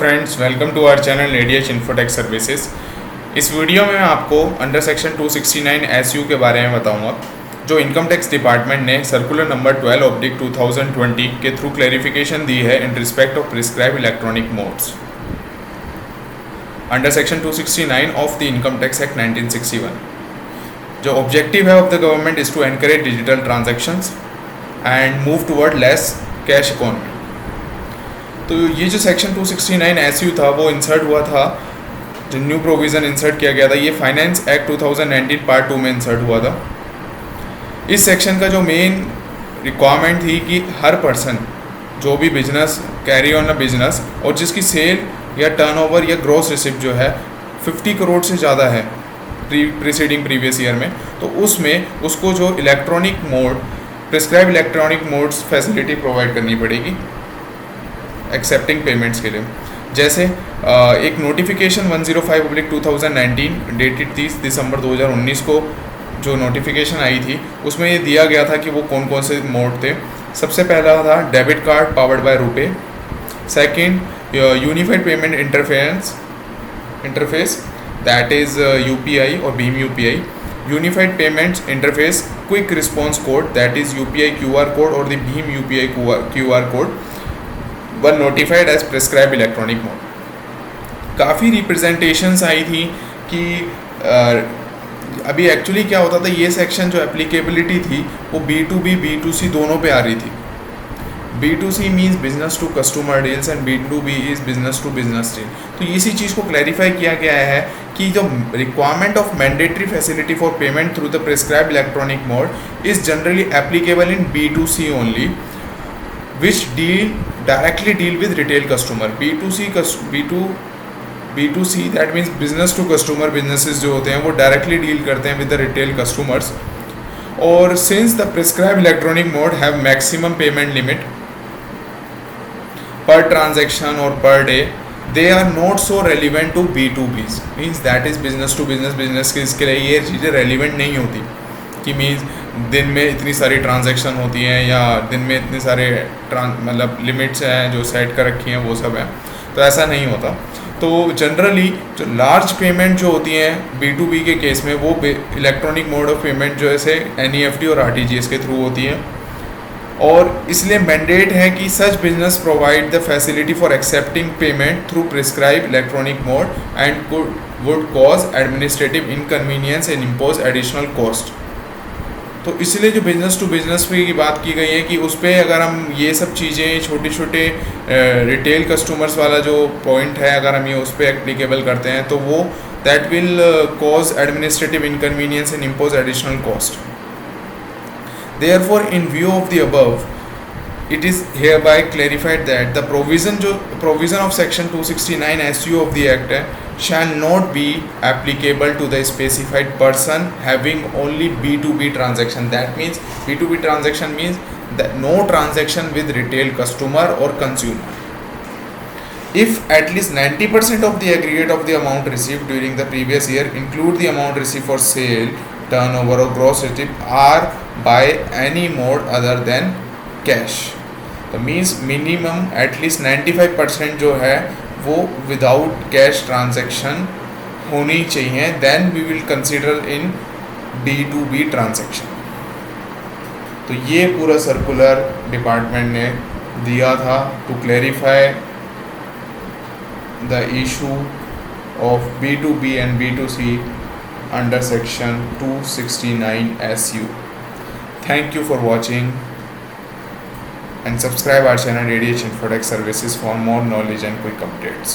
Friends, welcome to our channel radius infotech services. इस video में मैं आपको अंडर सेक्शन 269 एसयू के बारे में बताऊंगा, जो इनकम टैक्स डिपार्टमेंट ने सर्कुलर नंबर 12/2020 के थ्रू क्लैरिफिकेशन दी है in respect of prescribe electronic modes under section 269 of the income tax act 1961। जो ऑब्जेक्टिव है of the government is to encourage digital transactions and move toward less cash economy. तो ये जो section 269 SU था वो insert हुआ था, जो न्यू प्रोविज़न इंसर्ट किया गया था, ये फाइनेंस एक्ट 2019 पार्ट 2 में इंसर्ट हुआ था। इस सेक्शन का जो मेन रिक्वायरमेंट थी कि हर पर्सन जो भी business carry on a business और जिसकी सेल या टर्नओवर या ग्रॉस रिसिप्ट जो है 50 करोड़ से ज़्यादा है प्रीसीडिंग प्रीवियस ईयर में, तो उसमें उसको जो electronic mode prescribe electronic modes facility provide करनी पड़ेगी एक्सेप्टिंग पेमेंट्स के लिए। जैसे एक नोटिफिकेशन 105/2019 डेटेड 30 दिसंबर 2019 को जो नोटिफिकेशन आई थी उसमें ये दिया गया था कि वो कौन कौन से मोड थे। सबसे पहला था debit card powered by RuPay, second unified payment interface that is UPI और भीम UPI, unified payments interface quick response code that is UPI QR code और द भीम UPI QR code one notified as prescribe electronic mode. काफ़ी representations आई थी कि अभी actually क्या होता था, ये सेक्शन जो एप्लीकेबिलिटी थी वो B2B B2C दोनों पे आ रही थी। B2C means business to customer deals and B2B is business to business deal. तो इसी चीज़ को क्लैरिफाई किया गया है कि जो requirement of mandatory facility for payment through the prescribe electronic mode is generally applicable in B2C only, which directly deal with retail customer। B2C that means business to customer businesses जो होते हैं वो directly deal करते हैं with the retail customers। और since the prescribed electronic mode have maximum payment limit per transaction or per day, they are not so relevant to B2Bs, means that is business to business के लिए ये चीज़ें relevant नहीं होती कि means दिन में इतनी सारी ट्रांजैक्शन होती हैं या दिन में इतने सारे मतलब लिमिट्स हैं जो सेट कर रखी हैं वो सब हैं, तो ऐसा नहीं होता। तो जनरली जो लार्ज पेमेंट जो होती हैं B2B के केस में वो इलेक्ट्रॉनिक मोड ऑफ पेमेंट जो ऐसे NEFT और RTGS के थ्रू होती हैं, और इसलिए मैंडेट है कि such business provide the facility for accepting payment through prescribe electronic mode and would cause administrative inconvenience and impose additional cost. तो इसलिए जो बिज़नेस टू बिज़नेस पे की बात की गई है कि उस पर अगर हम ये सब चीज़ें छोटे छोटे रिटेल कस्टमर्स वाला जो पॉइंट है अगर हम ये उस पर एप्लीकेबल करते हैं तो वो that will cause administrative inconvenience and impose additional cost. Therefore in view of the above it is hereby clarified that the provision of section 269 SU of the act shall not be applicable to the specified person having only B2B transaction। That means B2B transaction means that no transaction with retail customer or consumer if at least 90% of the aggregate of the amount received during the previous year include the amount received for sale, turnover or gross receipt are by any mode other than cash। तो means minimum at least 95% जो है वो without cash transaction होनी चाहिए, then we will consider in B2B transaction. तो ये पूरा circular department ने दिया था to clarify the issue of B2B and B2C under section 269 SU। Thank you for watching and subscribe our channel Radiation Infotex Services for more knowledge and quick updates.